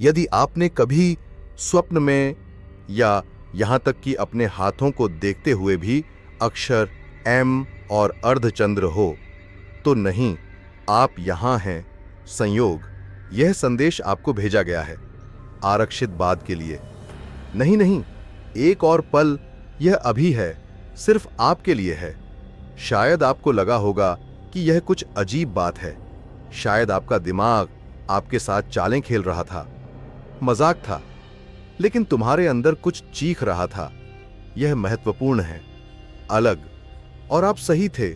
यदि आपने कभी स्वप्न में या यहां तक कि अपने हाथों को देखते हुए भी अक्षर एम और अर्धचंद्र हो, तो नहीं, आप यहां हैं। संयोग, यह संदेश आपको भेजा गया है आरक्षित बाद के लिए। नहीं नहीं, एक और पल, यह अभी है, सिर्फ आपके लिए है। शायद आपको लगा होगा कि यह कुछ अजीब बात है। शायद आपका दिमाग आपके साथ चालें खेल रहा था, मजाक था, लेकिन तुम्हारे अंदर कुछ चीख रहा था। यह महत्वपूर्ण है, अलग। और आप सही थे,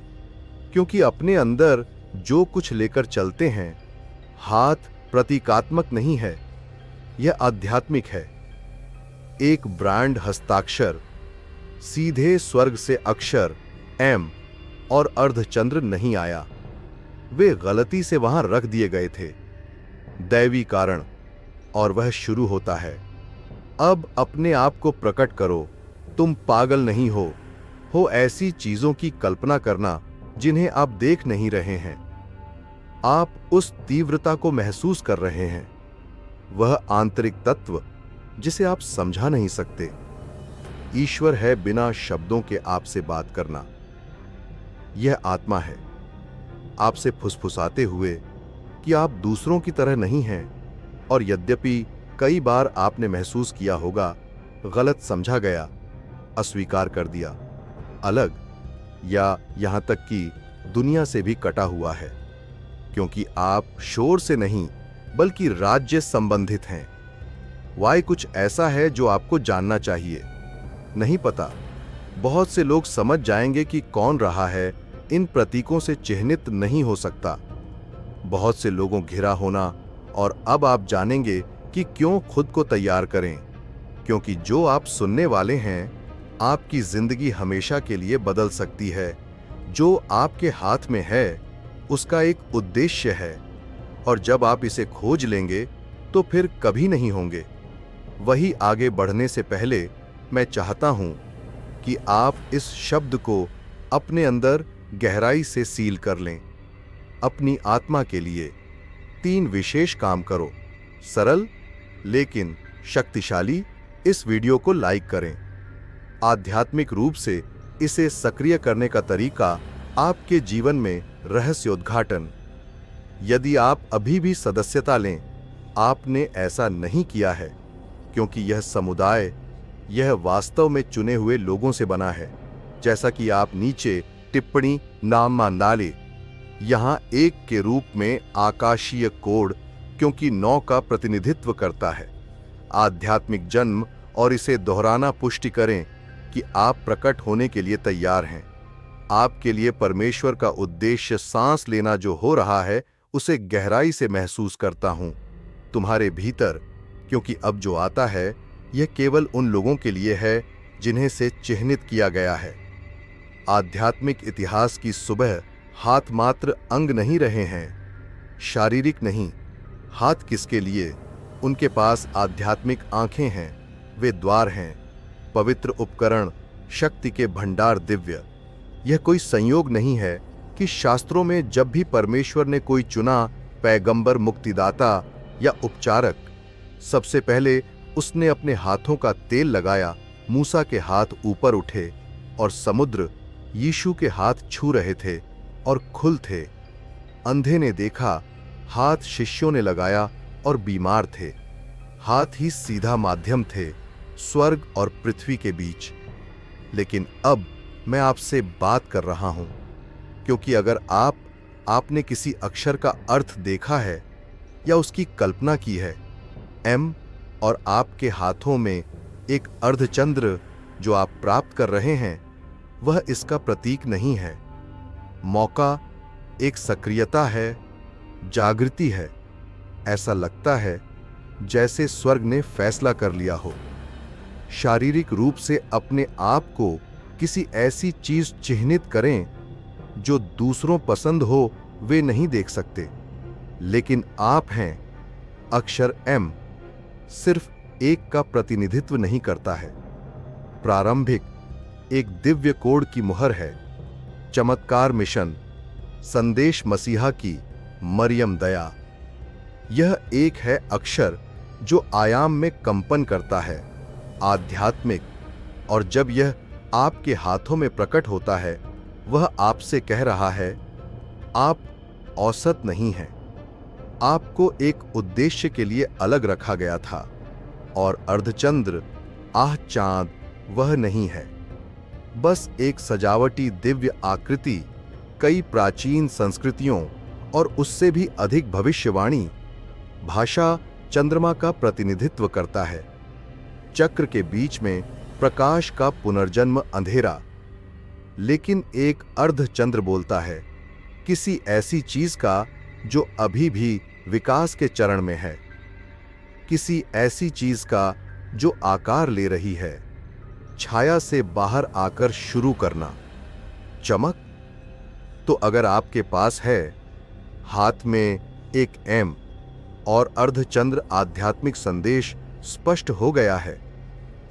क्योंकि अपने अंदर जो कुछ लेकर चलते हैं, हाथ प्रतीकात्मक नहीं है, यह आध्यात्मिक है। एक ब्रांड हस्ताक्षर, सीधे स्वर्ग से अक्षर एम और अर्धचंद्र नहीं आया। वे गलती से वहां रख दिए गए थे, दैवी कारण। और वह शुरू होता है। अब अपने आप को प्रकट करो। तुम पागल नहीं हो ऐसी चीजों की कल्पना करना जिन्हें आप देख नहीं रहे हैं। आप उस तीव्रता को महसूस कर रहे हैं, वह आंतरिक तत्व जिसे आप समझा नहीं सकते। ईश्वर है बिना शब्दों के आपसे बात करना। यह आत्मा है, आपसे फुसफुसाते हुए कि आप दूसरों की तरह नहीं हैं। और यद्यपि कई बार आपने महसूस किया होगा, गलत समझा गया, अस्वीकार कर दिया, अलग, या यहां तक कि दुनिया से भी कटा हुआ है, क्योंकि आप शोर से नहीं बल्कि राज्य संबंधित हैं। वाई कुछ ऐसा है जो आपको जानना चाहिए। नहीं पता, बहुत से लोग समझ जाएंगे कि कौन रहा है, इन प्रतीकों से चिह्नित नहीं हो सकता। बहुत से लोगों घिरा होना, और अब आप जानेंगे कि क्यों खुद को तैयार करें, क्योंकि जो आप सुनने वाले हैं, आपकी जिंदगी हमेशा के लिए बदल सकती है। जो आपके हाथ में है, उसका एक उद्देश्य है, और जब आप इसे खोज लेंगे तो फिर कभी नहीं होंगे। वही आगे बढ़ने से पहले मैं चाहता हूं कि आप इस शब्द को अपने अंदर गहराई से सील कर लें। अपनी आत्मा के लिए 3 विशेष काम करो, सरल लेकिन शक्तिशाली। इस वीडियो को लाइक करें। आध्यात्मिक रूप से इसे सक्रिय करने का तरीका, आपके जीवन में रहस्योद्घाटन। यदि आप अभी भी सदस्यता लें, आपने ऐसा नहीं किया है, क्योंकि यह समुदाय, यह वास्तव में चुने हुए लोगों से बना है। जैसा कि आप नीचे टिप्पणी नाम डालें, यहां 1 के रूप में आकाशीय कोड, क्योंकि 9 का प्रतिनिधित्व करता है आध्यात्मिक जन्म, और इसे दोहराना पुष्टि करें कि आप प्रकट होने के लिए तैयार हैं। आपके लिए परमेश्वर का उद्देश्य सांस लेना जो हो रहा है, उसे गहराई से महसूस करता हूं तुम्हारे भीतर, क्योंकि अब जो आता है, यह केवल उन लोगों के लिए है जिन्हें से चिह्नित किया गया है। आध्यात्मिक इतिहास की सुबह हाथ मात्र अंग नहीं रहे हैं, शारीरिक नहीं। हाथ किसके लिए? उनके पास आध्यात्मिक आंखें हैं, वे द्वार हैं, पवित्र उपकरण, शक्ति के भंडार, दिव्य। यह कोई संयोग नहीं है कि शास्त्रों में जब भी परमेश्वर ने कोई चुना, पैगंबर, मुक्तिदाता या उपचारक, सबसे पहले उसने अपने हाथों का तेल लगाया। मूसा के हाथ ऊपर उठे और समुद्र यीशु के हाथ छू रहे थे और खुल थे। अंधे ने देखा, हाथ शिष्यों ने लगाया और बीमार थे। हाथ ही सीधा माध्यम थे स्वर्ग और पृथ्वी के बीच। लेकिन अब मैं आपसे बात कर रहा हूं, क्योंकि अगर आपने किसी अक्षर का अर्थ देखा है या उसकी कल्पना की है, एम, और आपके हाथों में एक अर्धचंद्र जो आप प्राप्त कर रहे हैं, वह इसका प्रतीक नहीं है। मौका, एक सक्रियता है, जागृति है। ऐसा लगता है जैसे स्वर्ग ने फैसला कर लिया हो। शारीरिक रूप से अपने आप को किसी ऐसी चीज चिह्नित करें जो दूसरों पसंद हो, वे नहीं देख सकते, लेकिन आप हैं। अक्षर एम सिर्फ एक का प्रतिनिधित्व नहीं करता है, प्रारंभिक एक दिव्य कोड की मुहर है। चमत्कार मिशन, संदेश मसीहा की, मरियम दया। यह एक है अक्षर जो आयाम में कंपन करता है, आध्यात्मिक, और जब यह आपके हाथों में प्रकट होता है, वह आपसे कह रहा है, आप औसत नहीं हैं। आपको एक उद्देश्य के लिए अलग रखा गया था, और अर्धचंद्र, आह चांद, वह नहीं है। बस एक सजावटी दिव्य आकृति कई प्राचीन संस्कृतियों और उससे भी अधिक भविष्यवाणी भाषा चंद्रमा का प्रतिनिधित्व करता है। चक्र के बीच में प्रकाश का पुनर्जन्म अंधेरा, लेकिन एक अर्धचंद्र बोलता है किसी ऐसी चीज का जो अभी भी विकास के चरण में है, किसी ऐसी चीज का जो आकार ले रही है, छाया से बाहर आकर शुरू करना। चमक तो अगर आपके पास है, हाथ में एक एम और अर्धचंद्र, आध्यात्मिक संदेश स्पष्ट हो गया है।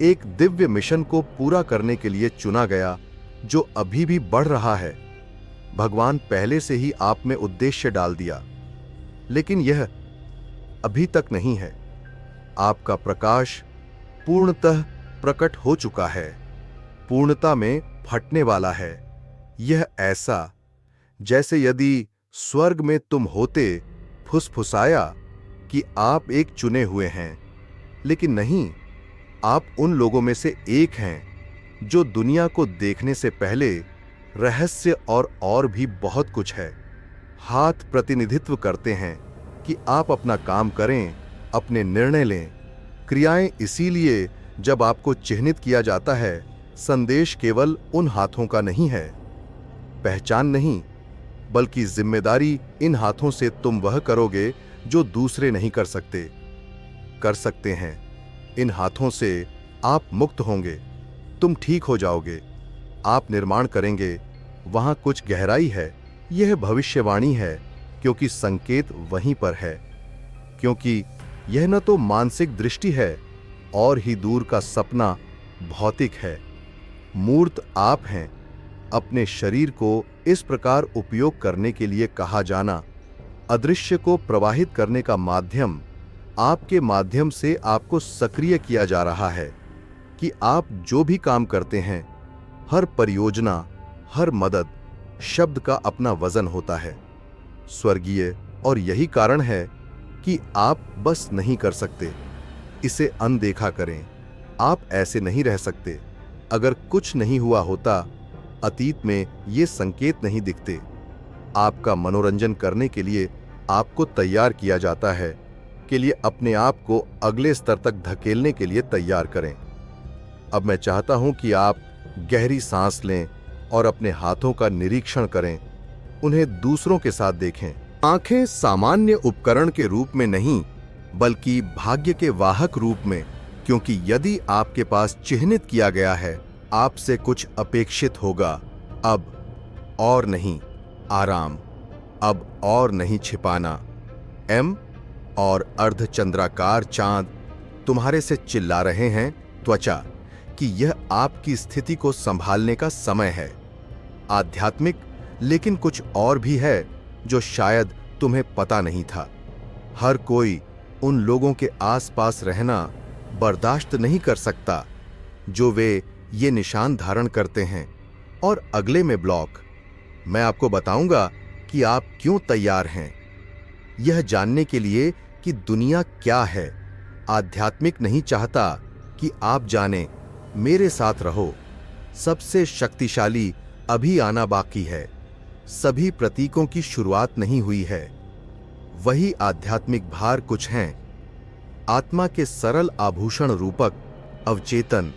एक दिव्य मिशन को पूरा करने के लिए चुना गया, जो अभी भी बढ़ रहा है। भगवान पहले से ही आप में उद्देश्य डाल दिया, लेकिन यह अभी तक नहीं है। आपका प्रकाश पूर्णतः प्रकट हो चुका है, पूर्णता में फटने वाला है। यह ऐसा जैसे यदि स्वर्ग में तुम होते फुसफुसाया कि आप एक चुने हुए हैं, लेकिन नहीं, आप उन लोगों में से एक हैं जो दुनिया को देखने से पहले रहस्य और भी बहुत कुछ है। हाथ प्रतिनिधित्व करते हैं कि आप अपना काम करें, अपने निर्णय लें, क्रियाएं। इसीलिए जब आपको चिह्नित किया जाता है, संदेश केवल उन हाथों का नहीं है, पहचान नहीं, बल्कि जिम्मेदारी। इन हाथों से तुम वह करोगे जो दूसरे नहीं कर सकते हैं। इन हाथों से आप मुक्त होंगे, तुम ठीक हो जाओगे, आप निर्माण करेंगे। वहां कुछ गहराई है। यह भविष्यवाणी है, क्योंकि संकेत वहीं पर है, क्योंकि यह न तो मानसिक दृष्टि है और ही दूर का सपना भौतिक है। मूर्त आप हैं। अपने शरीर को इस प्रकार उपयोग करने के लिए कहा जाना, अदृश्य को प्रवाहित करने का माध्यम, आपके माध्यम से आपको सक्रिय किया जा रहा है कि आप जो भी काम करते हैं, हर परियोजना, हर मदद, शब्द का अपना वजन होता है, स्वर्गीय। और यही कारण है कि आप बस नहीं कर सकते, इसे अनदेखा करें। आप ऐसे नहीं रह सकते। अगर कुछ नहीं हुआ होता, अतीत में ये संकेत नहीं दिखते। आपका मनोरंजन करने के लिए आपको तैयार किया जाता है, के लिए अपने आप को अगले स्तर तक धकेलने के लिए तैयार करें। अब मैं चाहता हूं कि आप गहरी सांस लें और अपने हाथों का निरीक्षण करें, उन्हें दूसरों के साथ देखें। आंखें सामान्य उपकरण के रूप में नहीं, बल्कि भाग्य के वाहक रूप में, क्योंकि यदि आपके पास चिह्नित किया गया है, आपसे कुछ अपेक्षित होगा। अब और नहीं आराम, अब और नहीं छिपाना। एम और अर्धचंद्राकार चांद तुम्हारे से चिल्ला रहे हैं, त्वचा, कि यह आपकी स्थिति को संभालने का समय है। आध्यात्मिक, लेकिन कुछ और भी है जो शायद तुम्हें पता नहीं था। हर कोई उन लोगों के आसपास रहना बर्दाश्त नहीं कर सकता जो वे ये निशान धारण करते हैं। और अगले में ब्लॉक, मैं आपको बताऊंगा कि आप क्यों तैयार हैं, यह जानने के लिए कि दुनिया क्या है। आध्यात्मिक नहीं चाहता कि आप जानें, मेरे साथ रहो। सबसे शक्तिशाली अभी आना बाकी है। सभी प्रतीकों की शुरुआत नहीं हुई है। वही आध्यात्मिक भार कुछ हैं, आत्मा के सरल आभूषण रूपक, अवचेतन,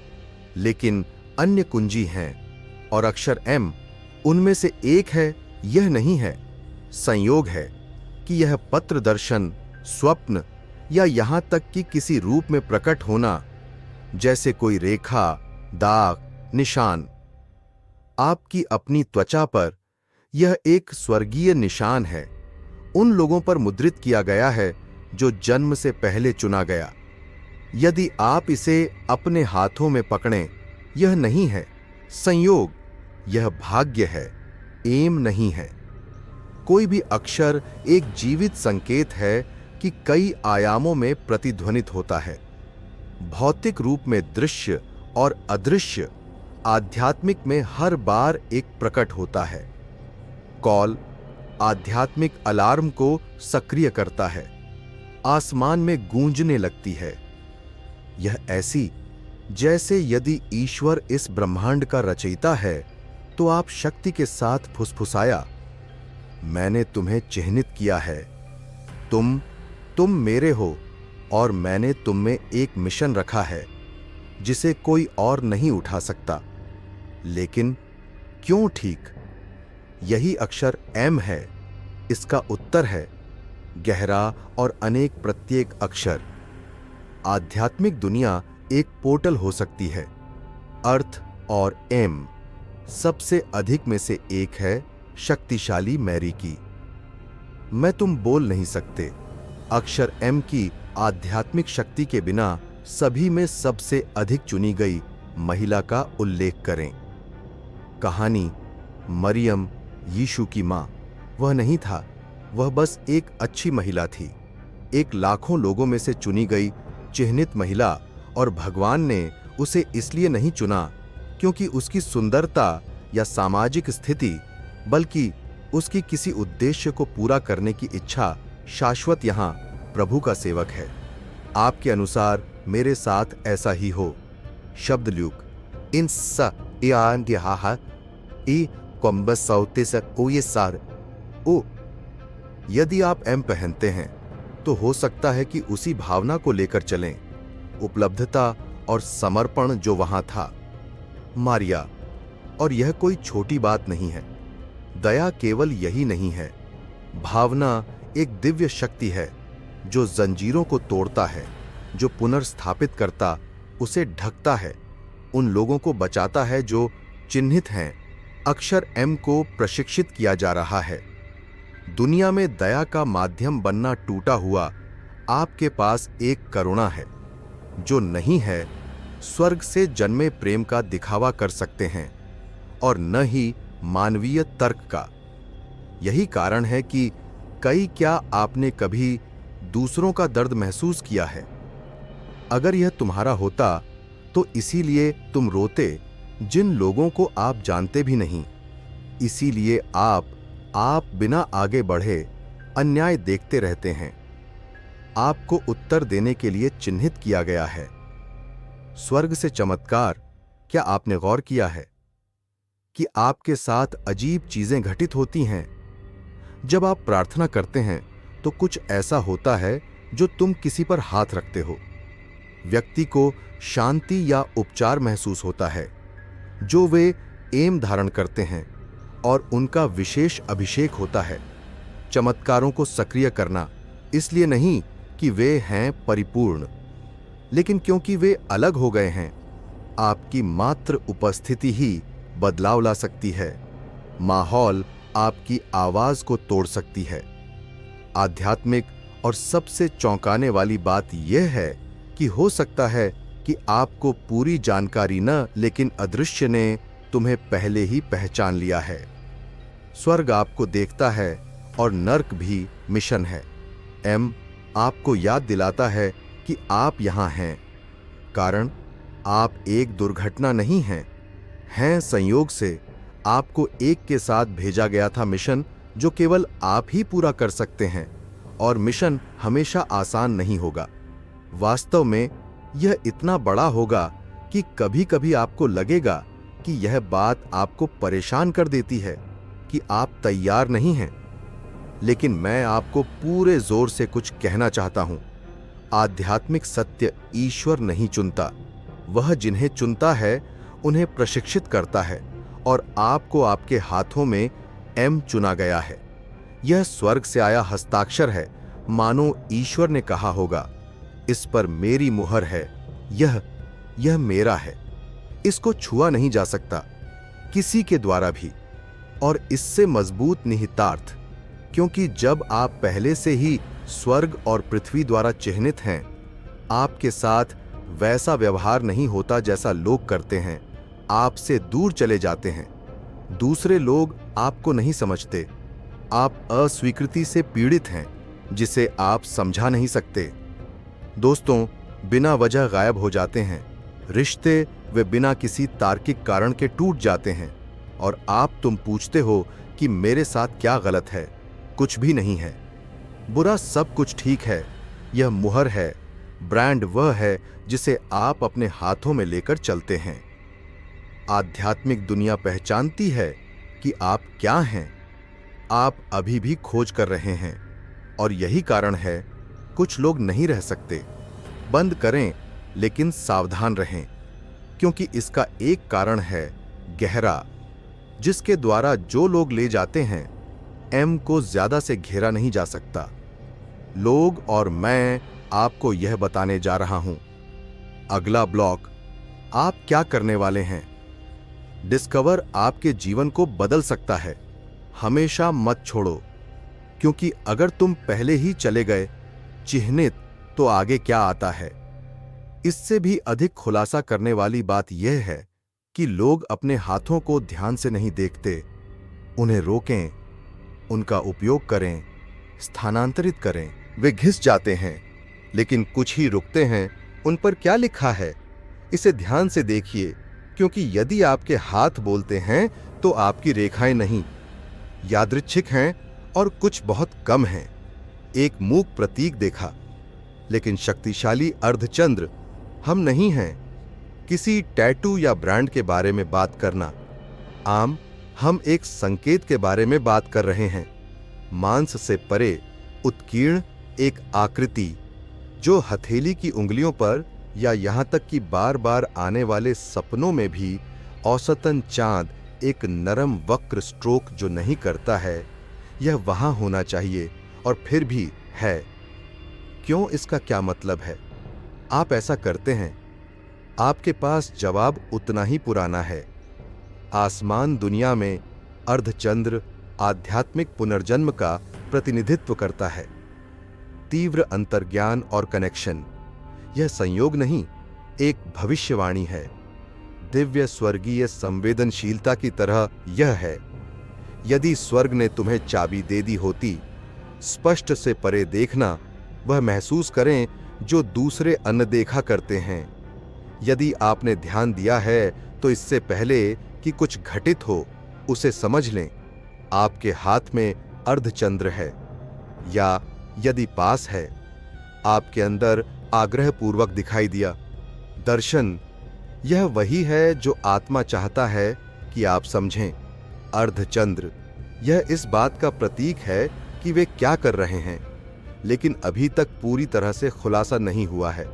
लेकिन अन्य कुंजी हैं, और अक्षर एम उनमें से एक है। यह नहीं है संयोग है कि यह पत्र दर्शन, स्वप्न, या यहां तक कि किसी रूप में प्रकट होना, जैसे कोई रेखा, दाग, निशान। आपकी अपनी त्वचा पर यह एक स्वर्गीय निशान है। उन लोगों पर मुद्रित किया गया है जो जन्म से पहले चुना गया। यदि आप इसे अपने हाथों में पकड़ें, यह नहीं है संयोग, यह भाग्य है, एम नहीं है। कोई भी अक्षर एक जीवित संकेत है कि कई आयामों में प्रतिध्वनित होता है। भौतिक रूप में दृश्य और अदृश्य, आध्यात्मिक में हर बार एक प्रकट होता है। कॉल आध्यात्मिक अलार्म को सक्रिय करता है, आसमान में गूंजने लगती है। यह ऐसी जैसे यदि ईश्वर इस ब्रह्मांड का रचयिता है तो आप शक्ति के साथ फुसफुसाया, मैंने तुम्हें चिह्नित किया है, तुम मेरे हो और मैंने तुम में एक मिशन रखा है जिसे कोई और नहीं उठा सकता। लेकिन क्यों ठीक? यही अक्षर एम है। इसका उत्तर है गहरा और अनेक प्रत्येक अक्षर। आध्यात्मिक दुनिया एक पोर्टल हो सकती है। अर्थ और एम सबसे अधिक में से एक है शक्तिशाली मैरी की। मैं तुम बोल नहीं सकते। अक्षर एम की आध्यात्मिक शक्ति के बिना सभी में सबसे अधिक चुनी गई महिला का उल्लेख करें। कहानी मरियम यीशु की मां। वह नहीं था, वह बस एक अच्छी महिला थी, एक लाखों लोगों में से चुनी गई चिह्नित महिला। और भगवान ने उसे इसलिए नहीं चुना क्योंकि उसकी सुंदरता या सामाजिक स्थिति, बल्कि उसकी किसी उद्देश्य को पूरा करने की इच्छा शाश्वत यहां प्रभु का सेवक है। आपके अनुसार मेरे साथ ऐसा ही हो। शब्द ल्यूक इन स यान दिहा ई कॉम्बस साउते से ओ ये सार ओ। यदि आप एम पहनते हैं तो हो सकता है कि उसी भावना को लेकर चलें, उपलब्धता और समर्पण जो वहां था। मारिया, और यह कोई छोटी बात नहीं है। दया केवल यही नहीं है। भावना एक दिव्य शक्ति है जो जंजीरों को तोड़ता है, जो पुनर्स्थापित करता, उसे ढकता है, उन लोगों को बचाता है जो चिन्हित हैं। अक्षर एम को प्रशिक्षित किया जा रहा है। दुनिया में दया का माध्यम बनना टूटा हुआ आपके पास एक करुणा है जो नहीं है स्वर्ग से जन्मे प्रेम का दिखावा कर सकते हैं और न ही मानवीय तर्क का। यही कारण है कि क्या आपने कभी दूसरों का दर्द महसूस किया है? अगर यह तुम्हारा होता तो इसीलिए तुम रोते जिन लोगों को आप जानते भी नहीं। इसीलिए आप बिना आगे बढ़े अन्याय देखते रहते हैं। आपको उत्तर देने के लिए चिन्हित किया गया है। स्वर्ग से चमत्कार, क्या आपने गौर किया है कि आपके साथ अजीब चीजें घटित होती हैं? जब आप प्रार्थना करते हैं तो कुछ ऐसा होता है जो तुम किसी पर हाथ रखते हो। व्यक्ति को शांति या उपचार महसूस होता है जो वे एम धारण करते हैं और उनका विशेष अभिषेक होता है। चमत्कारों को सक्रिय करना इसलिए नहीं कि वे हैं परिपूर्ण, लेकिन क्योंकि वे अलग हो गए हैं। आपकी मात्र उपस्थिति ही बदलाव ला सकती है। माहौल आपकी आवाज को तोड़ सकती है। आध्यात्मिक और सबसे चौंकाने वाली बात यह है कि हो सकता है कि आपको पूरी जानकारी न, लेकिन अदृश्य ने तुम्हें पहले ही पहचान लिया है। स्वर्ग आपको देखता है और नर्क भी मिशन है। एम आपको याद दिलाता है कि आप यहां हैं, कारण आप एक दुर्घटना नहीं हैं संयोग से आपको एक के साथ भेजा गया था मिशन जो केवल आप ही पूरा कर सकते हैं। और मिशन हमेशा आसान नहीं होगा। वास्तव में यह इतना बड़ा होगा कि कभी-कभी आपको लगेगा कि यह बात आपको परेशान कर देती है कि आप तैयार नहीं हैं। लेकिन मैं आपको पूरे जोर से कुछ कहना चाहता हूं। आध्यात्मिक सत्य ईश्वर नहीं चुनता, वह जिन्हें चुनता है उन्हें प्रशिक्षित करता है और आपको आपके हाथों में एम चुना गया है। यह स्वर्ग से आया हस्ताक्षर है, मानो ईश्वर ने कहा होगा, इस पर मेरी मुहर है, यह मेरा है। इसको छुआ नहीं जा सकता किसी के द्वारा भी। और इससे मजबूत निहितार्थ, क्योंकि जब आप पहले से ही स्वर्ग और पृथ्वी द्वारा चिह्नित हैं, आपके साथ वैसा व्यवहार नहीं होता जैसा लोग करते हैं। आपसे दूर चले जाते हैं। दूसरे लोग आपको नहीं समझते। आप अस्वीकृति से पीड़ित हैं, जिसे आप समझा नहीं सकते। दोस्तों बिना वजह गायब हो जाते हैं, रिश्ते वे बिना किसी तार्किक कारण के टूट जाते हैं, और तुम पूछते हो कि मेरे साथ क्या गलत है। कुछ भी नहीं है। बुरा सब कुछ ठीक है। यह मुहर है, ब्रांड वह है जिसे आप अपने हाथों में लेकर चलते हैं। आध्यात्मिक दुनिया पहचानती है कि आप क्या हैं। आप अभी भी खोज कर रहे हैं, और यही कारण है कुछ लोग नहीं रह सकते। बंद करें, लेकिन सावधान रहें, क्योंकि इसका एक कारण है गहरा, जिसके द्वारा जो लोग ले जाते हैं एम को ज्यादा से घेरा नहीं जा सकता। लोग और मैं आपको यह बताने जा रहा हूं। अगला ब्लॉक, आप क्या करने वाले हैं। डिस्कवर आपके जीवन को बदल सकता है। हमेशा मत छोड़ो, क्योंकि अगर तुम पहले ही चले गए चिह्नित, तो आगे क्या आता है। इससे भी अधिक खुलासा करने वाली बात यह है कि लोग अपने हाथों को ध्यान से नहीं देखते। उन्हें रोकें, उनका उपयोग करें, स्थानांतरित करें। वे घिस जाते हैं, लेकिन कुछ ही रुकते हैं। उन पर क्या लिखा है, इसे ध्यान से देखिए, क्योंकि यदि आपके हाथ बोलते हैं तो आपकी रेखाएं नहीं, यादृच्छिक हैं और कुछ बहुत कम हैं। एक मूक प्रतीक देखा, लेकिन शक्तिशाली अर्धचंद्र हम नहीं हैं। किसी टैटू या ब्रांड के बारे में बात करना हम एक संकेत के बारे में बात कर रहे हैं। मांस से परे उत्कीर्ण एक आकृति, जो हथेली की उंगलियों पर या यहां तक कि बार बार आने वाले सपनों में भी औसतन चांद एक नरम वक्र स्ट्रोक जो नहीं करता है, यह वहां होना चाहिए और फिर भी है। क्यों, इसका क्या मतलब है? आप ऐसा करते हैं। आपके पास जवाब उतना ही पुराना है। आसमान दुनिया में अर्धचंद्र आध्यात्मिक पुनर्जन्म का प्रतिनिधित्व करता है। तीव्र अंतर्ज्ञान और कनेक्शन, यह संयोग नहीं, एक भविष्यवाणी है। दिव्य स्वर्गीय संवेदनशीलता की तरह यह है। यदि स्वर्ग ने तुम्हें चाबी दे दी होती, स्पष्ट से परे देखना, वह महसूस करें जो दूसरे अनदेखा करते हैं। यदि आपने ध्यान दिया है तो इससे पहले कि कुछ घटित हो, उसे समझ लें। आपके हाथ में अर्धचंद्र है, या यदि पास है, आपके अंदर आग्रहपूर्वक दिखाई दिया। दर्शन, यह वही है जो आत्मा चाहता है कि आप समझें। अर्धचंद्र, यह इस बात का प्रतीक है कि वे क्या कर रहे हैं, लेकिन अभी तक पूरी तरह से खुलासा नहीं हुआ है।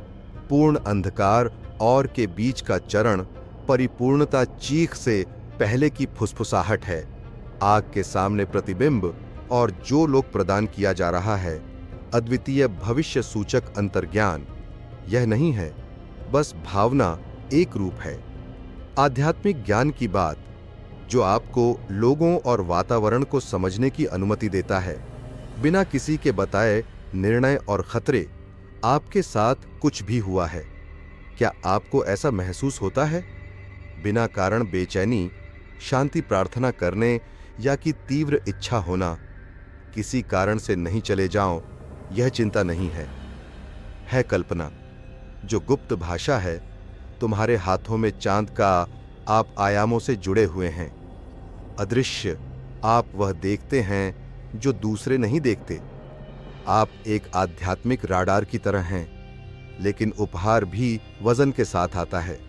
पूर्ण अंधकार और के बीच का चरण परिपूर्णता चीख से पहले की फुसफुसाहट है। आग के सामने प्रतिबिंब और जो लोग प्रदान किया जा रहा है, अद्वितीय भविष्य सूचक अंतर्ज्ञान, यह नहीं है, बस भावना एक रूप है। आध्यात्मिक ज्ञान की बात जो आपको लोगों और वातावरण को समझने की अनुमति देता है, बिना किसी के बताए निर्णय और खतरे। आपके साथ कुछ भी हुआ है, क्या आपको ऐसा महसूस होता है? बिना कारण बेचैनी, शांति प्रार्थना करने या कि तीव्र इच्छा होना, किसी कारण से नहीं चले जाओ, यह चिंता नहीं है कल्पना, जो गुप्त भाषा है। तुम्हारे हाथों में चांद का आप आयामों से जुड़े हुए हैं। अदृश्य, आप वह देखते हैं जो दूसरे नहीं देखते। आप एक आध्यात्मिक राडार की तरह हैं, लेकिन उपहार भी वजन के साथ आता है,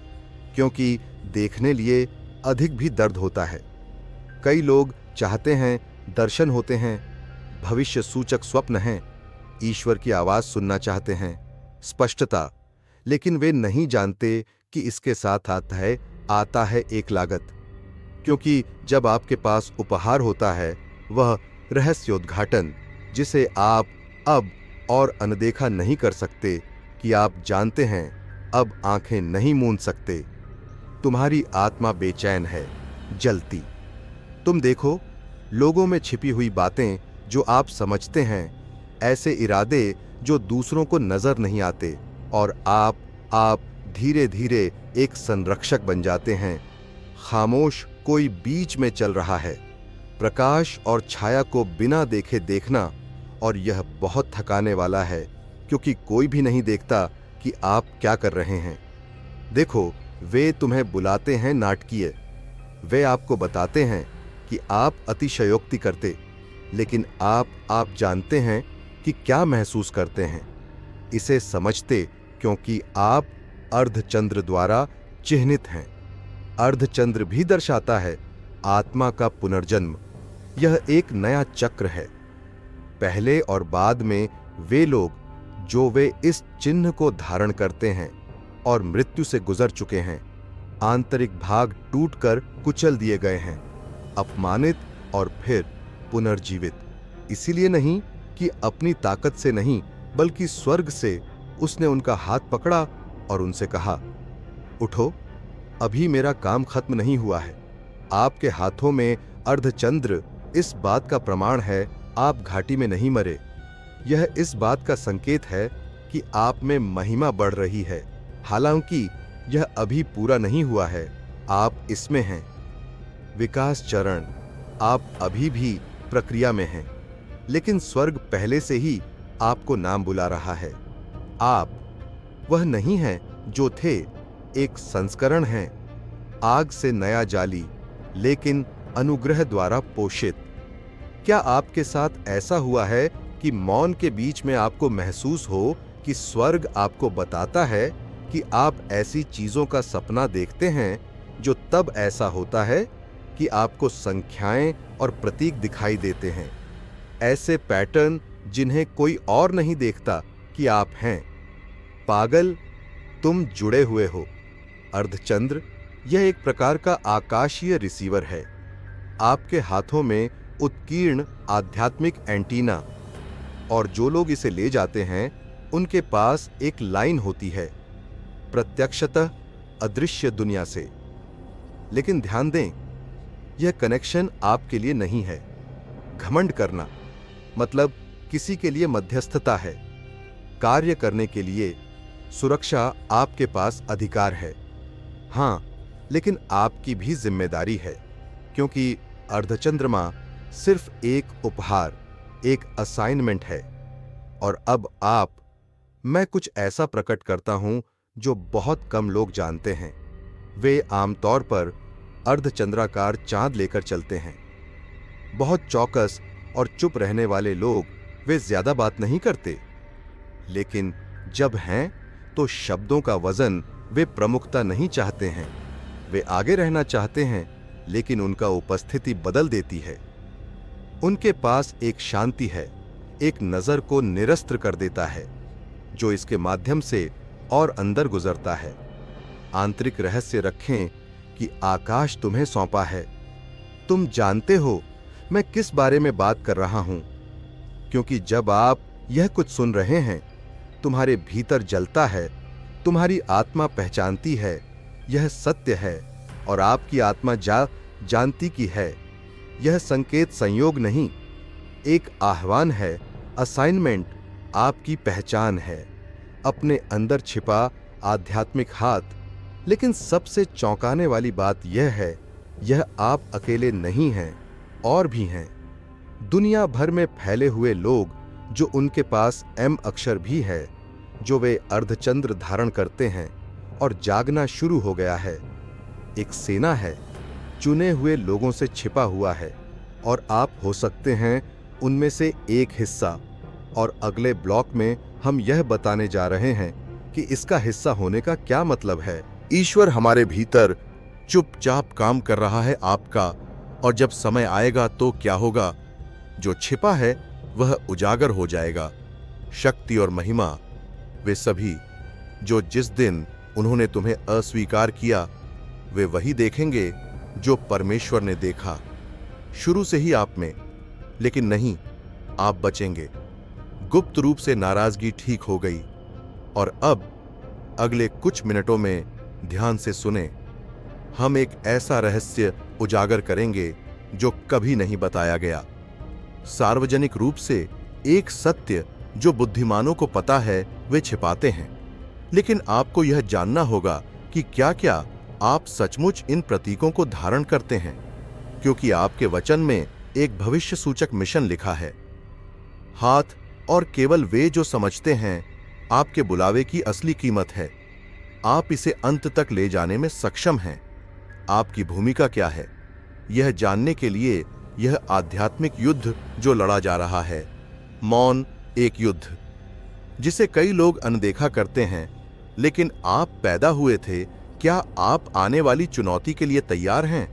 क्योंकि देखने लिए अधिक भी दर्द होता है। कई लोग चाहते हैं, दर्शन होते हैं, भविष्य सूचक स्वप्न हैं, ईश्वर की आवाज सुनना चाहते हैं, स्पष्टता, लेकिन वे नहीं जानते कि इसके साथ आता है एक लागत। क्योंकि जब आपके पास उपहार होता है, वह रहस्योद्घाटन, जिसे आप अब और अनदेखा नहीं कर सकते कि आप जानते हैं, अब आंखें नहीं मूंद सकते। तुम्हारी आत्मा बेचैन है, जलती। तुम देखो, लोगों में छिपी हुई बातें जो आप समझते हैं, ऐसे इरादे जो दूसरों को नजर नहीं आते, और आप धीरे धीरे एक संरक्षक बन जाते हैं। खामोश कोई बीच में चल रहा है। प्रकाश और छाया को बिना देखे देखना और यह बहुत थकाने वाला है, क्योंकि कोई भी नहीं देखता कि आप क्या कर रहे हैं। देखो, वे तुम्हें बुलाते हैं नाटकीय, वे आपको बताते हैं कि आप अतिशयोक्ति करते, लेकिन आप जानते हैं कि क्या महसूस करते हैं। इसे समझते क्योंकि आप अर्धचंद्र द्वारा चिह्नित हैं। अर्धचंद्र भी दर्शाता है आत्मा का पुनर्जन्म। यह एक नया चक्र है। पहले और बाद में वे लोग जो वे इस चिन्ह को धारण करते हैं और मृत्यु से गुजर चुके हैं, आंतरिक भाग टूटकर कुचल दिए गए हैं, अपमानित और फिर पुनर्जीवित। इसीलिए नहीं कि अपनी ताकत से नहीं, बल्कि स्वर्ग से उसने उनका हाथ पकड़ा और उनसे कहा, उठो, अभी मेरा काम खत्म नहीं हुआ है। आपके हाथों में अर्धचंद्र इस बात का प्रमाण है आप घाटी में नहीं मरे। यह इस बात का संकेत है कि आप में महिमा बढ़ रही है। हालांकि यह अभी पूरा नहीं हुआ है, आप इसमें हैं। विकास चरण, आप अभी भी प्रक्रिया में हैं, लेकिन स्वर्ग पहले से ही आपको नाम बुला रहा है। आप वह नहीं हैं जो थे, एक संस्करण हैं, आग से नया जाली, लेकिन अनुग्रह द्वारा पोषित। क्या आपके साथ ऐसा हुआ है कि मौन के बीच में आपको महसूस हो कि स्वर्ग आपको बताता है कि आप ऐसी चीजों का सपना देखते हैं जो तब ऐसा होता है कि आपको संख्याएं और प्रतीक दिखाई देते हैं, ऐसे पैटर्न जिन्हें कोई और नहीं देखता कि आप हैं। पागल, तुम जुड़े हुए हो। अर्धचंद्र यह एक प्रकार का आकाशीय रिसीवर है, आपके हाथों में उत्कीर्ण आध्यात्मिक एंटीना, और जो लोग इसे ले जाते हैं उनके पास एक लाइन होती है, प्रत्यक्षतः अदृश्य दुनिया से। लेकिन ध्यान दें, यह कनेक्शन आपके लिए नहीं है। घमंड करना मतलब किसी के लिए मध्यस्थता है। कार्य करने के लिए सुरक्षा आपके पास अधिकार है, हां, लेकिन आपकी भी जिम्मेदारी है, क्योंकि अर्धचंद्रमा सिर्फ एक उपहार, एक असाइनमेंट है। और अब मैं कुछ ऐसा प्रकट करता हूं जो बहुत कम लोग जानते हैं। वे आमतौर पर अर्धचंद्राकार चांद लेकर चलते हैं। बहुत चौकस और चुप रहने वाले लोग, वे ज्यादा बात नहीं करते, लेकिन जब हैं तो शब्दों का वजन वे प्रमुखता नहीं चाहते हैं। वे आगे रहना चाहते हैं, लेकिन उनका उपस्थिति बदल देती है। उनके पास एक शांति है, एक नजर को निरस्त्र कर देता है, जो इसके माध्यम से और अंदर गुजरता है। आंतरिक रहस्य रखें कि आकाश तुम्हें सौंपा है। तुम जानते हो मैं किस बारे में बात कर रहा हूं, क्योंकि जब आप यह कुछ सुन रहे हैं, तुम्हारे भीतर जलता है, तुम्हारी आत्मा पहचानती है यह सत्य है, और आपकी आत्मा जानती की है। यह संकेत संयोग नहीं, एक आह्वान है, असाइनमेंट, आपकी पहचान है, अपने अंदर छिपा आध्यात्मिक हाथ। लेकिन सबसे चौंकाने वाली बात यह है, यह आप अकेले नहीं हैं, और भी हैं। दुनिया भर में फैले हुए लोग जो उनके पास एम अक्षर भी है, जो वे अर्धचंद्र धारण करते हैं, और जागना शुरू हो गया है। एक सेना है, चुने हुए लोगों से छिपा हुआ है, और आप हो सकते हैं उनमें से एक हिस्सा। और अगले ब्लॉक में हम यह बताने जा रहे हैं कि इसका हिस्सा होने का क्या मतलब है। ईश्वर हमारे भीतर चुपचाप काम कर रहा है आपका, और जब समय आएगा तो क्या होगा? जो छिपा है वह उजागर हो जाएगा। शक्ति और महिमा, वे सभी जो जिस दिन उन्होंने तुम्हें अस्वीकार किया, वे वही देखेंगे जो परमेश्वर ने देखा शुरू से ही आप में। लेकिन नहीं, आप बचेंगे। गुप्त रूप से नाराजगी ठीक हो गई। और अब अगले कुछ मिनटों में ध्यान से सुने, हम एक ऐसा रहस्य उजागर करेंगे जो कभी नहीं बताया गया। सार्वजनिक रूप से एक सत्य जो बुद्धिमानों को पता है वे छिपाते हैं। लेकिन आपको यह जानना होगा कि क्या क्या आप सचमुच इन प्रतीकों को धारण करते हैं, क्योंकि आपके वचन में एक भविष्य सूचक मिशन लिखा है। हाथ और केवल वे जो समझते हैं आपके बुलावे की असली कीमत है। आप इसे अंत तक ले जाने में सक्षम हैं। आपकी भूमिका क्या है, यह जानने के लिए यह आध्यात्मिक युद्ध जो लड़ा जा रहा है। मौन एक युद्ध जिसे कई लोग अनदेखा करते हैं, लेकिन आप पैदा हुए थे। क्या आप आने वाली चुनौती के लिए तैयार हैं?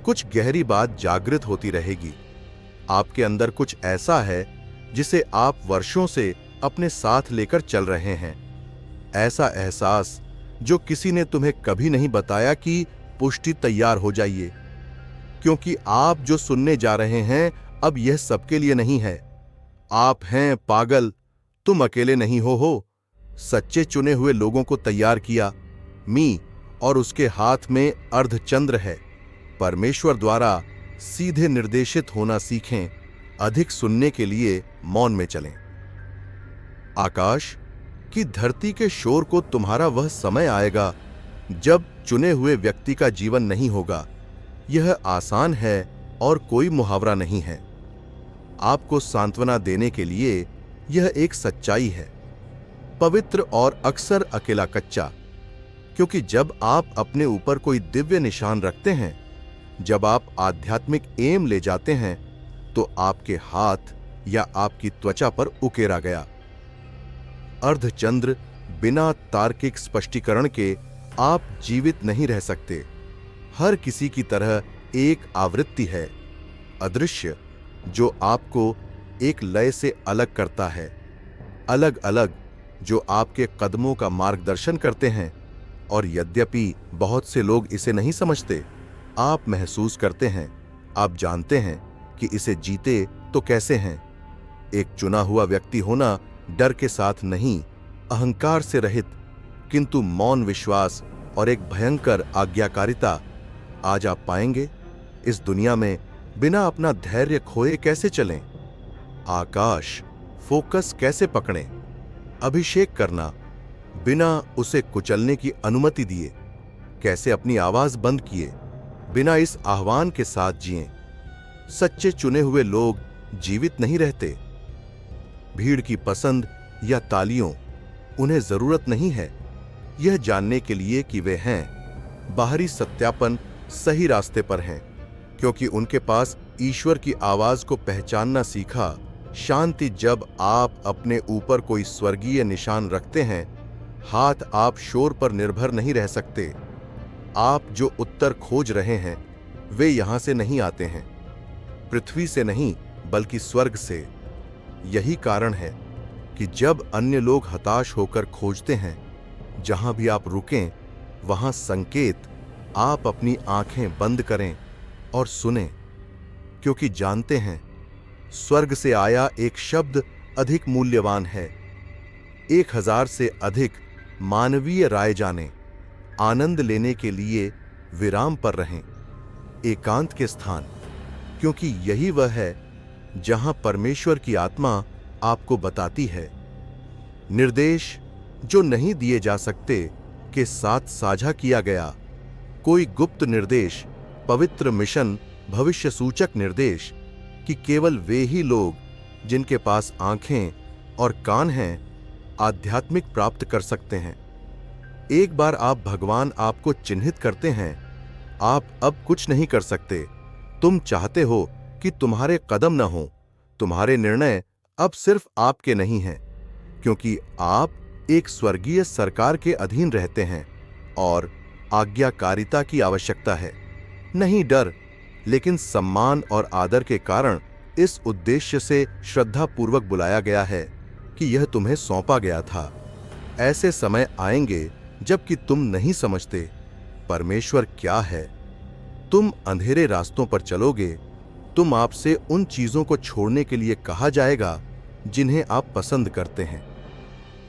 कुछ गहरी बात जागृत होती रहेगी। आपके अंदर कुछ ऐसा है जिसे आप वर्षों से अपने साथ लेकर चल रहे हैं। ऐसा एहसास जो किसी ने तुम्हें कभी नहीं बताया कि पुष्टि तैयार हो जाइए, क्योंकि आप जो सुनने जा रहे हैं अब यह सबके लिए नहीं है। आप हैं पागल, तुम अकेले नहीं हो। सच्चे चुने हुए लोगों को तैयार किया। मी और उसके हाथ में अर्धचंद्र है। परमेश्वर द्वारा सीधे निर्देशित होना सीखें। अधिक सुनने के लिए मौन में चलें। आकाश की धरती के शोर को तुम्हारा वह समय आएगा जब चुने हुए व्यक्ति का जीवन नहीं होगा। यह आसान है और कोई मुहावरा नहीं है। आपको सांत्वना देने के लिए यह एक सच्चाई है, पवित्र और अक्सर अकेला कच्चा। क्योंकि जब आप अपने ऊपर कोई दिव्य निशान रखते हैं, जब आप आध्यात्मिक एम ले जाते हैं, तो आपके हाथ या आपकी त्वचा पर उकेरा गया। अर्धचंद्र बिना तार्किक स्पष्टीकरण के आप जीवित नहीं रह सकते। हर किसी की तरह एक आवृत्ति है, अदृश्य, जो आपको एक लय से अलग करता है। अलग अलग जो आपके कदमों का मार्गदर्शन करते हैं। और यद्यपि बहुत से लोग इसे नहीं समझते, आप महसूस करते हैं, आप जानते हैं कि इसे जीते तो कैसे हैं। एक चुना हुआ व्यक्ति होना डर के साथ नहीं, अहंकार से रहित, किंतु मौन विश्वास और एक भयंकर आज्ञाकारिता। आज आप पाएंगे इस दुनिया में बिना अपना धैर्य खोए कैसे चलें, आकाश फोकस कैसे पकड़ें, अभिषेक करना बिना उसे कुचलने की अनुमति दिए, कैसे अपनी आवाज बंद किए बिना इस आह्वान के साथ जिएं। सच्चे चुने हुए लोग जीवित नहीं रहते। भीड़ की पसंद या तालियों उन्हें जरूरत नहीं है यह जानने के लिए कि वे हैं बाहरी सत्यापन सही रास्ते पर हैं, क्योंकि उनके पास ईश्वर की आवाज को पहचानना सीखा। शांति जब आप अपने ऊपर कोई स्वर्गीय निशान रखते हैं, हाथ आप शोर पर निर्भर नहीं रह सकते। आप जो उत्तर खोज रहे हैं वे यहां से नहीं आते हैं, पृथ्वी से नहीं बल्कि स्वर्ग से। यही कारण है कि जब अन्य लोग हताश होकर खोजते हैं, जहां भी आप रुकें वहां संकेत, आप अपनी आंखें बंद करें और सुनें, क्योंकि जानते हैं स्वर्ग से आया एक शब्द अधिक मूल्यवान है। 1000 से अधिक मानवीय राय जाने। आनंद लेने के लिए विराम पर रहें, एकांत के स्थान, क्योंकि यही वह है जहां परमेश्वर की आत्मा आपको बताती है। निर्देश जो नहीं दिए जा सकते के साथ साझा किया गया। कोई गुप्त निर्देश, पवित्र मिशन, भविष्य सूचक निर्देश कि केवल वे ही लोग जिनके पास आंखें और कान हैं आध्यात्मिक प्राप्त कर सकते हैं। एक बार आप भगवान आपको चिन्हित करते हैं, आप अब कुछ नहीं कर सकते। तुम चाहते हो कि तुम्हारे कदम न हो, तुम्हारे निर्णय अब सिर्फ आपके नहीं हैं, क्योंकि आप एक स्वर्गीय सरकार के अधीन रहते हैं और आज्ञाकारिता की आवश्यकता है। नहीं डर, लेकिन सम्मान और आदर के कारण इस उद्देश्य से श्रद्धापूर्वक बुलाया गया है कि यह तुम्हें सौंपा गया था। ऐसे समय आएंगे जबकि तुम नहीं समझते परमेश्वर क्या है। तुम अंधेरे रास्तों पर चलोगे, तुम आपसे उन चीजों को छोड़ने के लिए कहा जाएगा जिन्हें आप पसंद करते हैं,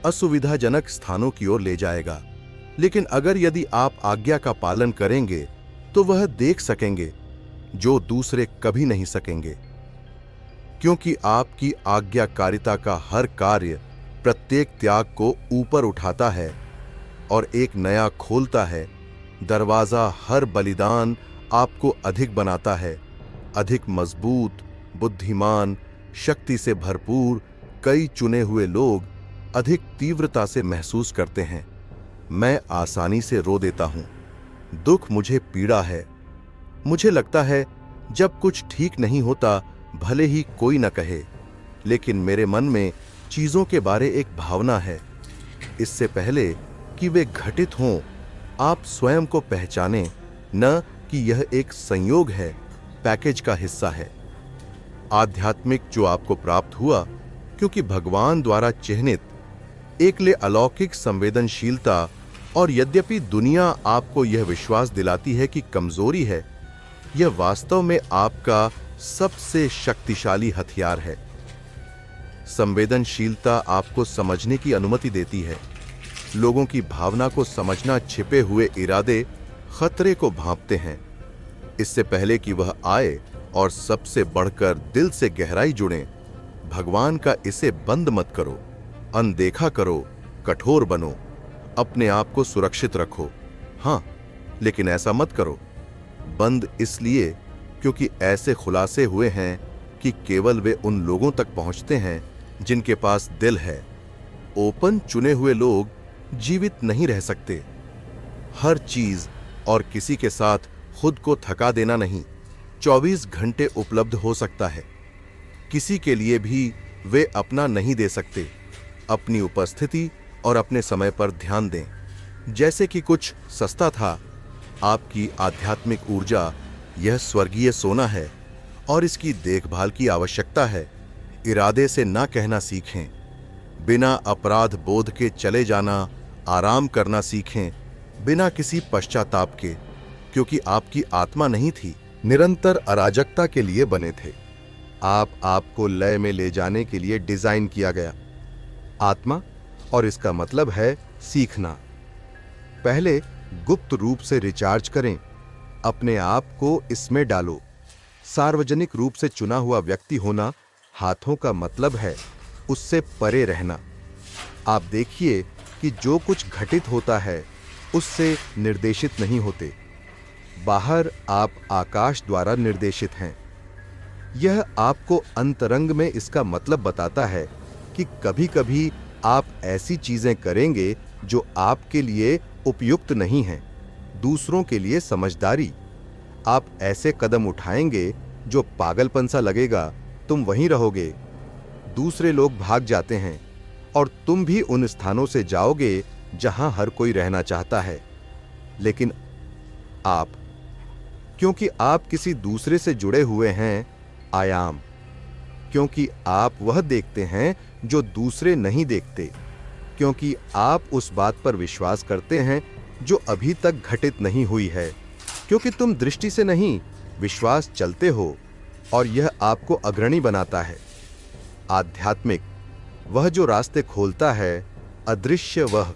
असुविधाजनक स्थानों की ओर ले जाएगा। लेकिन अगर यदि आप आज्ञा का पालन करेंगे तो वह देख सकेंगे जो दूसरे कभी नहीं सकेंगे, क्योंकि आपकी आज्ञाकारिता का हर कार्य प्रत्येक त्याग को ऊपर उठाता है और एक नया खोलता है। दरवाजा हर बलिदान आपको अधिक बनाता है, अधिक मजबूत, बुद्धिमान, शक्ति से भरपूर कई चुने हुए लोग अधिक तीव्रता से महसूस करते हैं। मैं आसानी से रो देता हूं। दुख मुझे पीड़ा है। मुझे लगता है जब कुछ ठीक नहीं होता भले ही कोई न कहे, लेकिन मेरे मन में चीजों के बारे एक भावना है। इससे पहले कि वे घटित हों, आप स्वयं को पहचानें, न कि यह एक संयोग है, पैकेज का हिस्सा है। आध्यात्मिक जो आपको प्राप्त हुआ क्योंकि भगवान द्वारा चिह्नित एक ले अलौकिक संवेदनशीलता, और यद्यपि दुनिया आपको यह विश्वास दिलाती है कि कमजोरी है, यह वास्तव में आपका सबसे शक्तिशाली हथियार है। संवेदनशीलता आपको समझने की अनुमति देती है। लोगों की भावना को समझना छिपे हुए इरादे खतरे को भांपते हैं। इससे पहले कि वह आए और सबसे बढ़कर दिल से गहराई जुड़े, भगवान का इसे बंद मत करो, अनदेखा करो, कठोर बनो, अपने आप को सुरक्षित रखो। हां, लेकिन ऐसा मत करो बंद इसलिए क्योंकि ऐसे खुलासे हुए हैं कि केवल वे उन लोगों तक पहुंचते हैं जिनके पास दिल है। ओपन चुने हुए लोग जीवित नहीं रह सकते। हर चीज और किसी के साथ खुद को थका देना नहीं 24 घंटे उपलब्ध हो सकता है। किसी के लिए भी वे अपना नहीं दे सकते। अपनी उपस्थिति और अपने समय पर ध्यान दें। जैसे कि कुछ सस्ता था, आपकी आध्यात्मिक ऊर्जा यह स्वर्गीय सोना है और इसकी देखभाल की आवश्यकता है। इरादे से ना कहना सीखें। बिना अपराध बोध के चले जाना, आराम करना सीखें, बिना किसी पश्चाताप के, क्योंकि आपकी आत्मा नहीं थी निरंतर अराजकता के लिए बने थे। आपको लय में ले जाने के लिए डिजाइन किया गया। आत्मा, और इसका मतलब है सीखना। पहले गुप्त रूप से रिचार्ज करें, अपने आप को इसमें डालो। सार्वजनिक रूप से चुना हुआ व्यक्ति होना हाथों का मतलब है उससे परे रहना। आप देखिए कि जो कुछ घटित होता है उससे निर्देशित नहीं होते। बाहर आप आकाश द्वारा निर्देशित हैं। यह आपको अंतरंग में इसका मतलब बताता है कि कभी-कभी आप ऐसी चीजें करेंगे जो आपके लिए उपयुक्त नहीं हैं। दूसरों के लिए समझदारी। आप ऐसे कदम उठाएंगे जो पागलपन सा लगेगा, तुम वहीं रहोगे। दूसरे लोग भाग जाते हैं और तुम भी उन स्थानों से जाओगे जहां हर कोई रहना चाहता है। लेकिन आप, क्योंकि आप किसी दूसरे से जुड़े हुए हैं, आयाम, क्योंकि आप वह देखते हैं जो दूसरे नहीं देखते, क्योंकि आप उस बात पर विश्वास करते हैं जो अभी तक घटित नहीं हुई है, क्योंकि तुम दृष्टि से नहीं विश्वास चलते हो और यह आपको अग्रणी बनाता है। आध्यात्मिक वह जो रास्ते खोलता है, अदृश्य वह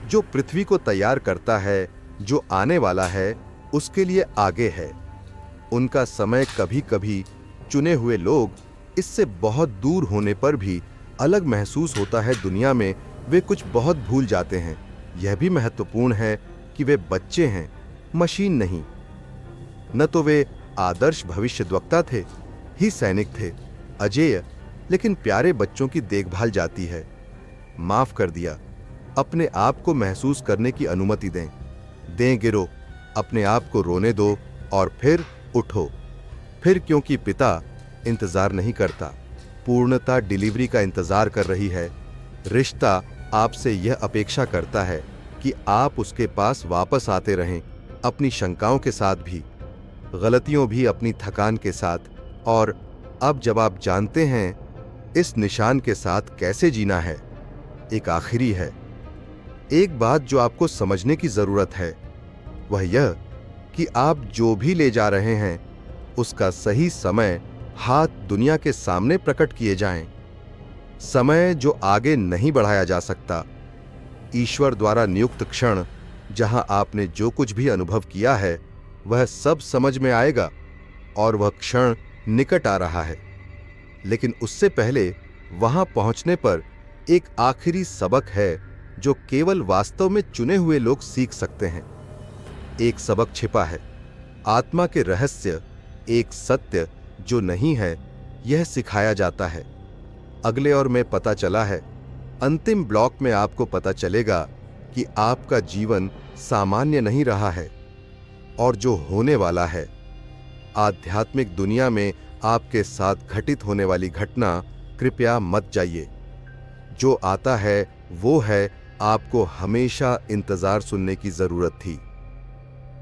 जो पृथ्वी को तैयार करता है, जो आने वाला है उसके लिए आगे है। उनका समय कभी-कभी चुने हुए लोग इससे बहुत दूर होने पर भी अलग महसूस होता है। दुनिया में वे कुछ बहुत भूल जाते हैं। यह भी महत्वपूर्ण है कि वे बच्चे हैं, मशीन नहीं। न तो वे आदर्श भविष्यद्वक्ता थे, ही सैनिक थे, अजेय, लेकिन प्यारे बच्चों की देखभाल जाती है। माफ कर दिया, अपने आप को महसूस करने की अनुमति दें गिरो, अपने आप को रोने दो और फिर उठो। फिर क्योंकि पिता इंतजार नहीं करता, पूर्णता डिलीवरी का इंतजार कर रही है। रिश्ता आपसे यह अपेक्षा करता है कि आप उसके पास वापस आते रहें, अपनी शंकाओं के साथ भी, गलतियों भी, अपनी थकान के साथ। और अब जब आप जानते हैं इस निशान के साथ कैसे जीना है, एक आखिरी है। एक बात जो आपको समझने की जरूरत है वह यह कि आप जो भी ले जा रहे हैं उसका सही समय हाथ दुनिया के सामने प्रकट किए जाएं। समय जो आगे नहीं बढ़ाया जा सकता। ईश्वर द्वारा नियुक्त क्षण जहां आपने जो कुछ भी अनुभव किया है वह सब समझ में आएगा और वह क्षण निकट आ रहा है। लेकिन उससे पहले वहां पहुंचने पर एक आखिरी सबक है जो केवल वास्तव में चुने हुए लोग सीख सकते हैं। एक सबक छिपा है, आत्मा के रहस्य, एक सत्य जो नहीं है यह सिखाया जाता है। अगले और में पता चला है। अंतिम ब्लॉक में आपको पता चलेगा कि आपका जीवन सामान्य नहीं रहा है और जो होने वाला है। आध्यात्मिक दुनिया में आपके साथ घटित होने वाली घटना कृपया मत जाइए। जो आता है वो है, आपको हमेशा इंतजार सुनने की जरूरत थी।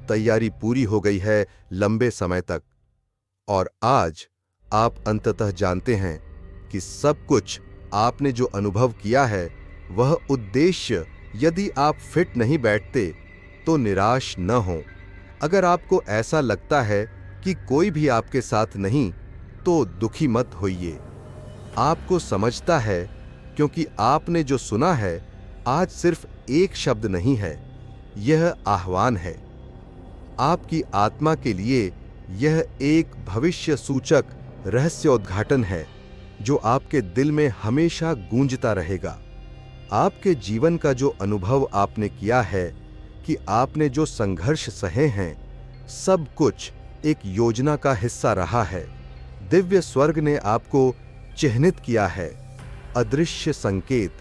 तैयारी पूरी हो गई है लंबे समय तक, और आज आप अंततः जानते हैं कि सब कुछ आपने जो अनुभव किया है वह उद्देश्य। यदि आप फिट नहीं बैठते तो निराश न हो। अगर आपको ऐसा लगता है कि कोई भी आपके साथ नहीं, तो दुखी मत होइए। आपको समझता है, क्योंकि आपने जो सुना है आज सिर्फ एक शब्द नहीं है, यह आह्वान है। आपकी आत्मा के लिए यह एक भविष्य सूचक रहस्योद्घाटन है जो आपके दिल में हमेशा गूंजता रहेगा। आपके जीवन का जो अनुभव आपने किया है, कि आपने जो संघर्ष सहे हैं, सब कुछ एक योजना का हिस्सा रहा है। दिव्य स्वर्ग ने आपको चिह्नित किया है। अदृश्य संकेत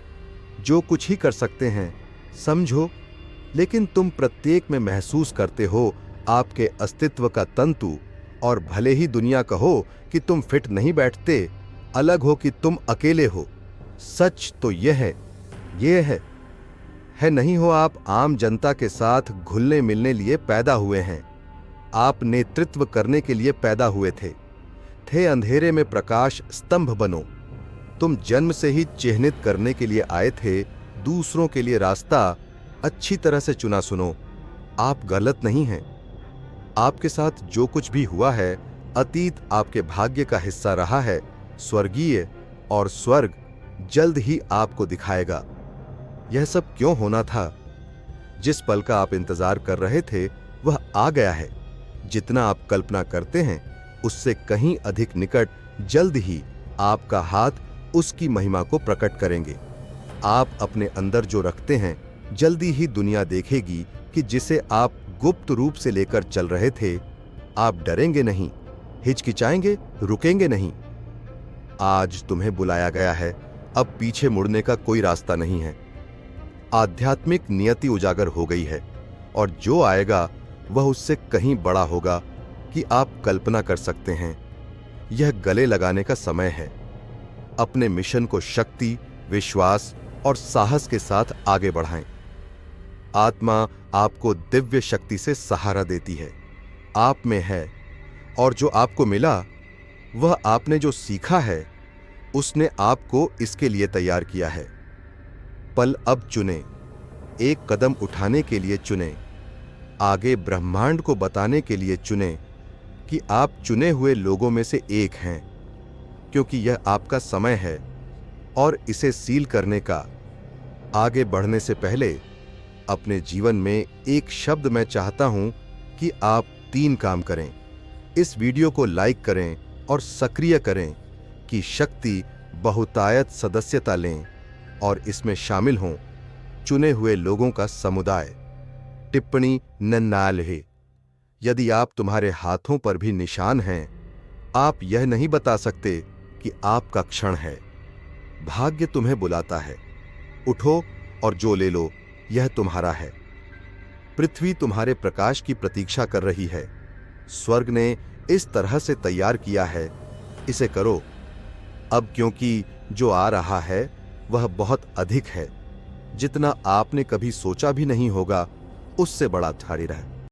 जो कुछ ही कर सकते हैं, समझो। लेकिन तुम प्रत्येक में महसूस करते हो आपके अस्तित्व का तंतु। और भले ही दुनिया कहो कि तुम फिट नहीं बैठते, अलग हो कि तुम अकेले हो, सच तो यह है नहीं हो आप आम जनता के साथ घुलने मिलने लिए पैदा हुए हैं। आप नेतृत्व करने के लिए पैदा हुए थे अंधेरे में प्रकाश स्तंभ बनो। तुम जन्म से ही चिह्नित करने के लिए आए थे दूसरों के लिए रास्ता। अच्छी तरह से चुना सुनो, आप गलत नहीं हैं। आपके साथ जो कुछ भी हुआ है, अतीत आपके भाग्य का हिस्सा रहा है। स्वर्गीय और स्वर्ग जल्द ही आपको दिखाएगा। यह सब क्यों होना था? जिस पल का आप इंतजार कर रहे थे वह आ गया है। जितना आप कल्पना करते हैं उससे कहीं अधिक निकट जल्द ही आपका हाथ उसकी महिमा को प्रकट करेंगे। आप अपने अंदर जो रखते हैं, जल्दी ही दुनिया देखेगी कि जिसे आप गुप्त रूप से लेकर चल रहे थे। आप डरेंगे नहीं, हिचकिचाएंगे, रुकेंगे नहीं। आज तुम्हें बुलाया गया है, अब पीछे मुड़ने का कोई रास्ता नहीं है। आध्यात्मिक नियति उजागर हो गई है, और जो आएगा वह उससे कहीं बड़ा होगा कि आप कल्पना कर सकते हैं। यह गले लगाने का समय है। अपने मिशन को शक्ति, विश्वास और साहस के साथ आगे बढ़ाएं। आत्मा आपको दिव्य शक्ति से सहारा देती है, आप में है। और जो आपको मिला, वह आपने जो सीखा है, उसने आपको इसके लिए तैयार किया है। पल अब चुने, एक कदम उठाने के लिए चुने, आगे ब्रह्मांड को बताने के लिए चुने कि आप चुने हुए लोगों में से एक हैं, क्योंकि यह आपका समय है और इसे सील करने का। आगे बढ़ने से पहले अपने जीवन में एक शब्द मैं चाहता हूं कि आप 3 काम करें। इस वीडियो को लाइक करें और सक्रिय करें कि शक्ति बहुतायत सदस्यता लें और इसमें शामिल हों चुने हुए लोगों का समुदाय। टिप्पणी नन्नाल है। यदि आप तुम्हारे हाथों पर भी निशान हैं, आप यह नहीं बता सकते कि आपका क्षण है। भाग्य तुम्हें बुलाता है, उठो और जो ले लो, यह तुम्हारा है। पृथ्वी तुम्हारे प्रकाश की प्रतीक्षा कर रही है। स्वर्ग ने इस तरह से तैयार किया है, इसे करो अब, क्योंकि जो आ रहा है वह बहुत अधिक है। जितना आपने कभी सोचा भी नहीं होगा, उससे बड़ा ठाड़ी रहे।